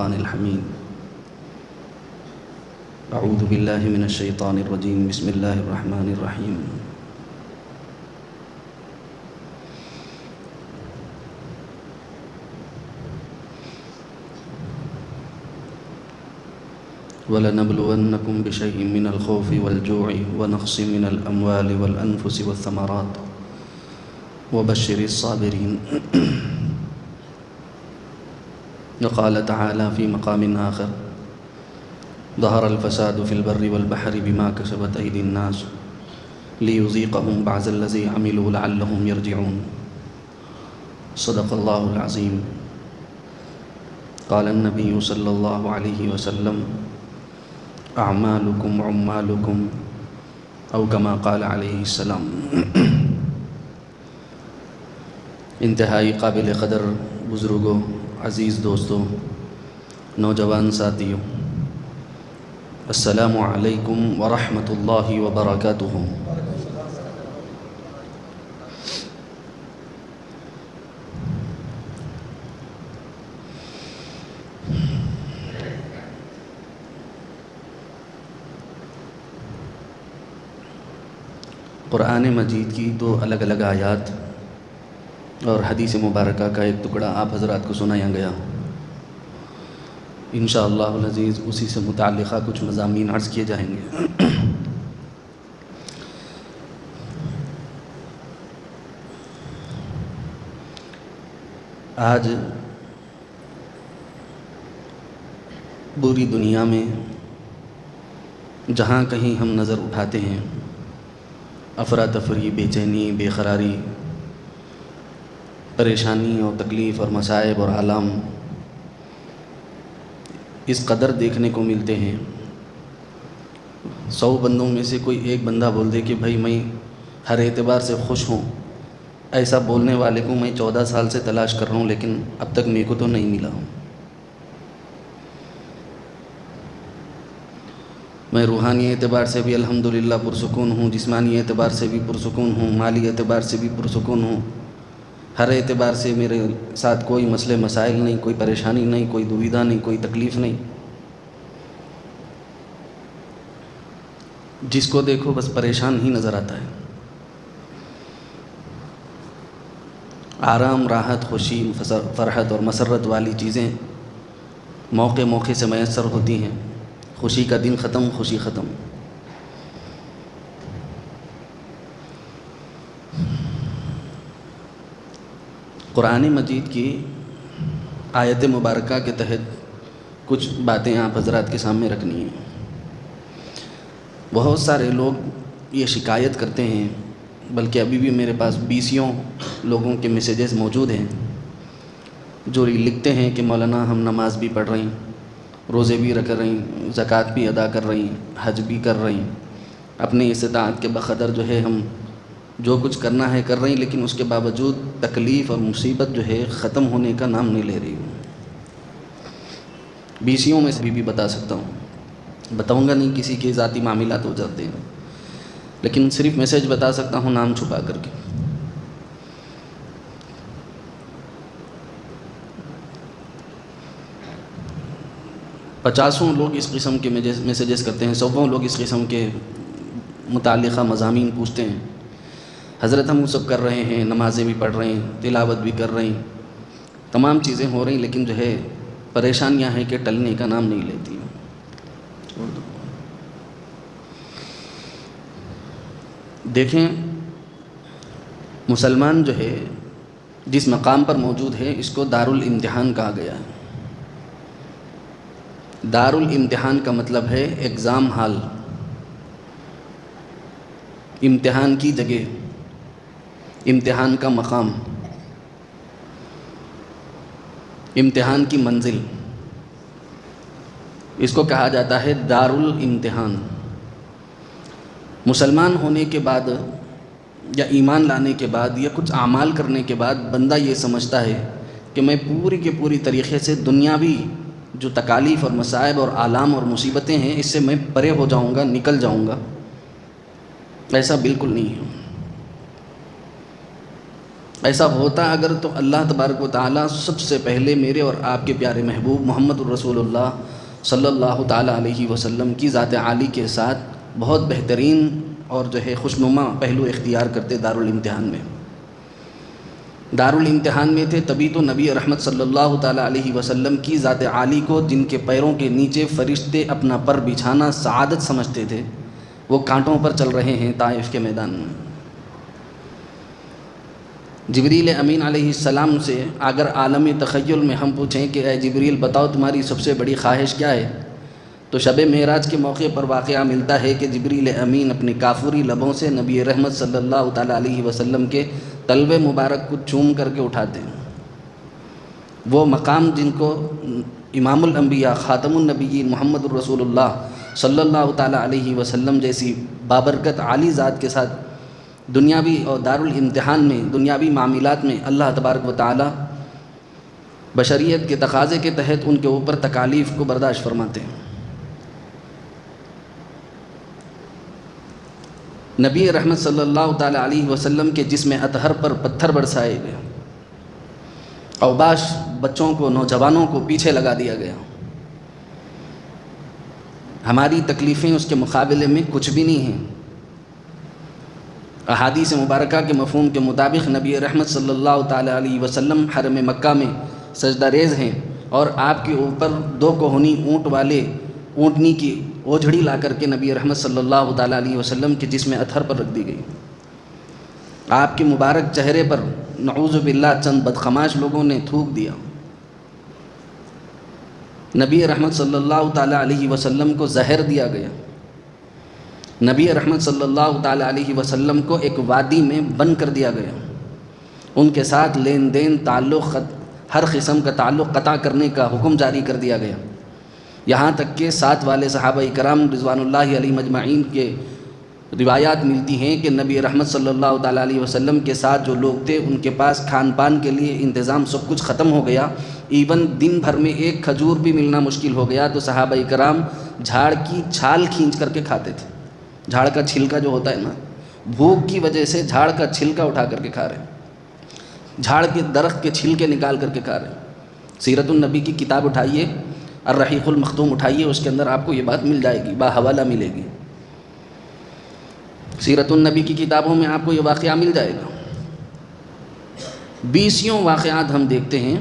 الفرقان الحمید اعوذ باللہ من الشیطان الرجیم بسم اللہ الرحمن الرحیم وَلَنَبْلُوَنَّكُمْ بِشَيْءٍ مِّنَ الْخَوْفِ وَالْجُوعِ وَنَقْصٍ مِّنَ الْأَمْوَالِ وَالْأَنفُسِ وَالثَّمَرَاتِ وَبَشِّرِ الصَّابِرِينَ وقال تعالى في مقام آخر ظهر الفساد في البر والبحر بما كسبت أيدي الناس ليذيقهم بعض الذي عملوا لعلهم يرجعون صدق الله العظيم. قال النبي صلى الله عليه وسلم اعمالكم عمالكم او كما قال علیہ السلام. انتہائی قابل قدر بزرگوں، عزیز دوستوں، نوجوان ساتھیوں، السلام علیکم ورحمۃ اللہ وبرکاتہ. قرآن مجید کی دو الگ الگ آیات اور حدیث مبارکہ کا ایک ٹکڑا آپ حضرات کو سنایا گیا. انشاءاللہ العزیز اسی سے متعلقہ کچھ مضامین عرض کیے جائیں گے. آج پوری دنیا میں جہاں کہیں ہم نظر اٹھاتے ہیں، افراتفری، بے چینی، بے قراری، پریشانی اور تکلیف اور مصائب اور آلام اس قدر دیکھنے کو ملتے ہیں. 100 بندوں میں سے کوئی ایک بندہ بول دے کہ بھائی میں ہر اعتبار سے خوش ہوں، ایسا بولنے والے کو میں 14 سال سے تلاش کر رہا ہوں لیکن اب تک میرے کو تو نہیں ملا. میں روحانی اعتبار سے بھی الحمدللہ پرسکون ہوں، جسمانی اعتبار سے بھی پرسکون ہوں، مالی اعتبار سے بھی پرسکون ہوں. ہر اعتبار سے میرے ساتھ کوئی مسئلے مسائل نہیں، کوئی پریشانی نہیں، کوئی دویدھا نہیں، کوئی تکلیف نہیں. جس کو دیکھو بس پریشان ہی نظر آتا ہے. آرام، راحت، خوشی، فرحت اور مسرت والی چیزیں موقع موقع سے میسر ہوتی ہیں. خوشی کا دن ختم، خوشی ختم. قرآن مجید کی آیت مبارکہ کے تحت کچھ باتیں آپ حضرات کے سامنے رکھنی ہیں. بہت سارے لوگ یہ شکایت کرتے ہیں، بلکہ ابھی بھی میرے پاس 20 لوگوں کے میسیجز موجود ہیں جو لکھتے ہیں کہ مولانا ہم نماز بھی پڑھ رہے ہیں، روزے بھی رکھ رہے ہیں، زکوٰۃ بھی ادا کر رہے ہیں، حج بھی کر رہے ہیں، اپنے استطاعت کے بقدر جو ہے ہم جو کچھ کرنا ہے کر رہے ہیں، لیکن اس کے باوجود تکلیف اور مصیبت جو ہے ختم ہونے کا نام نہیں لے رہی ہوں. 20 میں سے بھی بتا سکتا ہوں، بتاؤں گا نہیں، کسی کے ذاتی معاملات ہو جاتے ہیں، لیکن صرف میسیج بتا سکتا ہوں نام چھپا کر کے. پچاسوں لوگ اس قسم کے میسیجز کرتے ہیں، 100 لوگ اس قسم کے متعلقہ مضامین پوچھتے ہیں. حضرت ہم وہ سب کر رہے ہیں، نمازیں بھی پڑھ رہے ہیں، تلاوت بھی کر رہے ہیں، تمام چیزیں ہو رہی، لیکن جو ہے پریشانیاں ہیں کہ ٹلنے کا نام نہیں لیتی. دیکھیں، مسلمان جو ہے جس مقام پر موجود ہے اس کو دارالامتحان کہا گیا ہے. دارالامتحان کا مطلب ہے ایگزام ہال، امتحان کی جگہ، امتحان کا مقام، امتحان کی منزل، اس کو کہا جاتا ہے دارالامتحان. مسلمان ہونے کے بعد یا ایمان لانے کے بعد یا کچھ اعمال کرنے کے بعد بندہ یہ سمجھتا ہے کہ میں پوری کے پوری طریقے سے دنیاوی جو تکالیف اور مصائب اور آلام اور مصیبتیں ہیں اس سے میں پرے ہو جاؤں گا، نکل جاؤں گا. ایسا بالکل نہیں ہے. ایسا ہوتا اگر تو اللہ تبارک و تعالیٰ سب سے پہلے میرے اور آپ کے پیارے محبوب محمد الرسول اللہ صلی اللہ تعالیٰ علیہ وسلم کی ذات عالی کے ساتھ بہت بہترین اور جو ہے خوشنما پہلو اختیار کرتے دارالامتحان میں۔ دارالامتحان میں تھے تبھی تو نبی رحمت صلی اللہ تعالیٰ علیہ وسلم کی ذات عالی کو جن کے پیروں کے نیچے فرشتے اپنا پر بچھانا سعادت سمجھتے تھے، وہ کانٹوں پر چل رہے ہیں طائف کے میدان میں۔ جبریل امین علیہ السلام سے اگر عالم تخیل میں ہم پوچھیں کہ اے جبریل بتاؤ تمہاری سب سے بڑی خواہش کیا ہے، تو شب معراج کے موقع پر واقعہ ملتا ہے کہ جبریل امین اپنے کافوری لبوں سے نبی رحمت صلی اللہ تعالیٰ علیہ وسلم کے طلب مبارک کو چوم کر کے اٹھاتے ہیں۔ وہ مقام جن کو امام الانبیاء خاتم النبیین محمد الرسول اللہ صلی اللہ تعالیٰ علیہ وسلم جیسی بابرکت عالی ذات کے ساتھ دنیاوی اور دارالامتحان میں دنیاوی معاملات میں اللہ تبارک و تعالیٰ بشریت کے تقاضے کے تحت ان کے اوپر تکالیف کو برداشت فرماتے ہیں۔ نبی رحمت صلی اللہ تعالیٰ علیہ وسلم کے جسم اطہر پر پتھر برسائے گئے، اوباش بچوں کو نوجوانوں کو پیچھے لگا دیا گیا۔ ہماری تکلیفیں اس کے مقابلے میں کچھ بھی نہیں ہیں۔ احادیث مبارکہ کے مفہوم کے مطابق نبی رحمت صلی اللہ تعالیٰ علیہ وسلم حرم مکہ میں سجدہ ریز ہیں، اور آپ کے اوپر 2 کوہنی اونٹ والے اونٹنی کی اوجھڑی لا کر کے نبی رحمت صلی اللہ تعالیٰ علیہ وسلم کے جسم اطہر پر رکھ دی گئی۔ آپ کے مبارک چہرے پر نعوذ باللہ چند بدخماش لوگوں نے تھوک دیا۔ نبی رحمت صلی اللہ تعالیٰ علیہ وسلم کو زہر دیا گیا۔ نبی رحمت صلی اللہ تعالیٰ علیہ وسلم کو ایک وادی میں بند کر دیا گیا۔ ان کے ساتھ لین دین تعلق ہر قسم کا تعلق قطع کرنے کا حکم جاری کر دیا گیا، یہاں تک کہ ساتھ والے صحابہ کرام رضوان اللہ علیہ مجمعین کے روایات ملتی ہیں کہ نبی رحمت صلی اللہ تعالیٰ علیہ وسلم کے ساتھ جو لوگ تھے ان کے پاس کھان پان کے لیے انتظام سب کچھ ختم ہو گیا، ایون دن بھر میں ایک کھجور بھی ملنا مشکل ہو گیا تو صحابہ کرام جھاڑ کی چھال کھینچ کر کے کھاتے تھے۔ جھاڑ کا چھلکا جو ہوتا ہے نا، بھوک کی وجہ سے جھاڑ کا چھلکا اٹھا کر کے کھا رہے ہیں، جھاڑ کے درخت کے چھلکے نکال کر کے کھا رہے ہیں۔ سیرت النبی کی کتاب اٹھائیے، الرحیق المختوم اٹھائیے، اس کے اندر آپ کو یہ بات مل جائے گی، باحوالہ ملے گی۔ سیرت النبی کی کتابوں میں آپ کو یہ واقعہ مل جائے گا۔ 20 واقعات ہم دیکھتے ہیں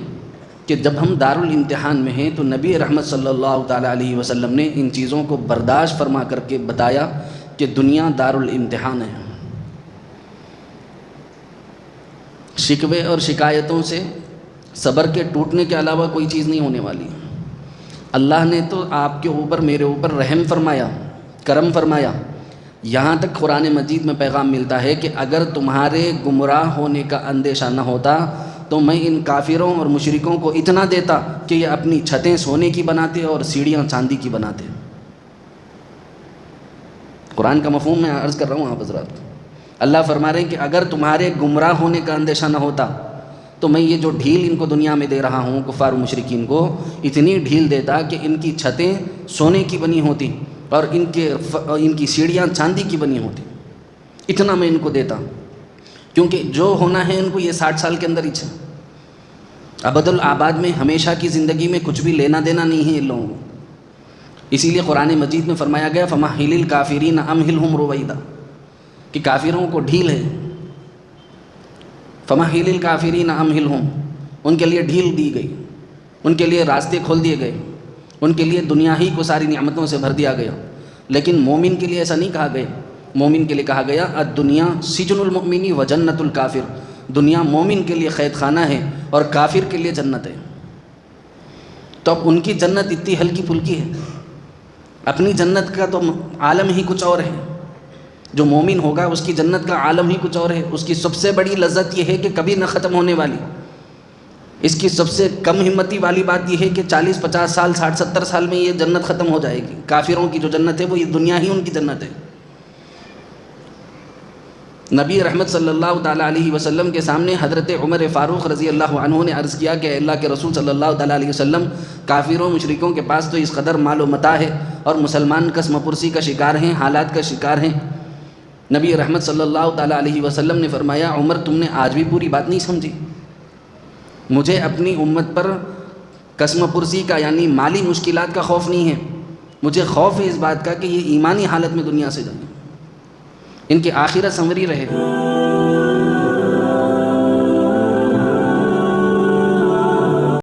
کہ جب ہم دارالامتحان میں ہیں تو نبی رحمت صلی اللہ تعالیٰ علیہ وسلم نے ان چیزوں کو برداشت فرما کر کے بتایا کہ دنیا دارالامتحان ہے۔ شکوے اور شکایتوں سے صبر کے ٹوٹنے کے علاوہ کوئی چیز نہیں ہونے والی۔ اللہ نے تو آپ کے اوپر میرے اوپر رحم فرمایا، کرم فرمایا، یہاں تک قرآن مجید میں پیغام ملتا ہے کہ اگر تمہارے گمراہ ہونے کا اندیشہ نہ ہوتا تو میں ان کافروں اور مشرکوں کو اتنا دیتا کہ یہ اپنی چھتیں سونے کی بناتے اور سیڑھیاں چاندی کی بناتے۔ قرآن کا مفہوم میں عرض کر رہا ہوں آپ حضرات۔ اللہ فرما رہے ہیں کہ اگر تمہارے گمراہ ہونے کا اندیشہ نہ ہوتا تو میں یہ جو ڈھیل ان کو دنیا میں دے رہا ہوں کفار و مشرکین کو، اتنی ڈھیل دیتا کہ ان کی چھتیں سونے کی بنی ہوتی اور ان کی سیڑھیاں چاندی کی بنی ہوتی، اتنا میں ان کو دیتا، کیونکہ جو ہونا ہے ان کو یہ 60 سال کے اندر ہی ہے۔ ابد الآباد میں ہمیشہ کی زندگی میں کچھ بھی لینا دینا نہیں ہے ان لوگوں کو۔ اسی لیے قرآن مجید میں فرمایا گیا فَمَحِّلِ الْكَافِرِينَ أَمْهِلْهُمْ رُوَيْدًا، کہ کافروں کو ڈھیل ہے۔ فَمَحِّلِ الْكَافِرِينَ أَمْهِلْهُمْ، ان کے لیے ڈھیل دی گئی، ان کے لیے راستے کھول دیے گئے، ان کے لیے دنیا ہی کو ساری نعمتوں سے بھر دیا گیا۔ لیکن مومن کے لیے ایسا نہیں کہا گیا، مومن کے لیے کہا گیا الدنیا سجن المؤمن و جنت الکافر، دنیا مومن کے لیے قید خانہ ہے اور کافر کے لیے جنت ہے۔ تو اب ان کی جنت اتنی ہلکی پھلکی ہے، اپنی جنت کا تو عالم ہی کچھ اور ہے۔ جو مومن ہوگا اس کی جنت کا عالم ہی کچھ اور ہے، اس کی سب سے بڑی لذت یہ ہے کہ کبھی نہ ختم ہونے والی۔ اس کی سب سے کم ہمتی والی بات یہ ہے کہ 40-50 سال 60-70 سال میں یہ جنت ختم ہو جائے گی۔ کافروں کی جو جنت ہے وہ یہ دنیا ہی ان کی جنت ہے۔ نبی رحمت صلی اللہ تعالیٰ علیہ وسلم کے سامنے حضرت عمر فاروق رضی اللہ عنہ نے عرض کیا کہ اللہ کے رسول صلی اللہ تعالیٰ علیہ وسلم، کافروں مشرکوں کے پاس تو اس قدر مال و متاع ہے اور مسلمان قسم پرسی کا شکار ہیں، حالات کا شکار ہیں، نبی رحمت صلی اللہ تعالیٰ علیہ وسلم نے فرمایا عمر تم نے آج بھی پوری بات نہیں سمجھی، مجھے اپنی امت پر قسم پرسی کا یعنی مالی مشکلات کا خوف نہیں ہے، مجھے خوف ہے اس بات کا کہ یہ ایمانی حالت میں دنیا سے جائیں، ان کی آخرت سنوری رہے۔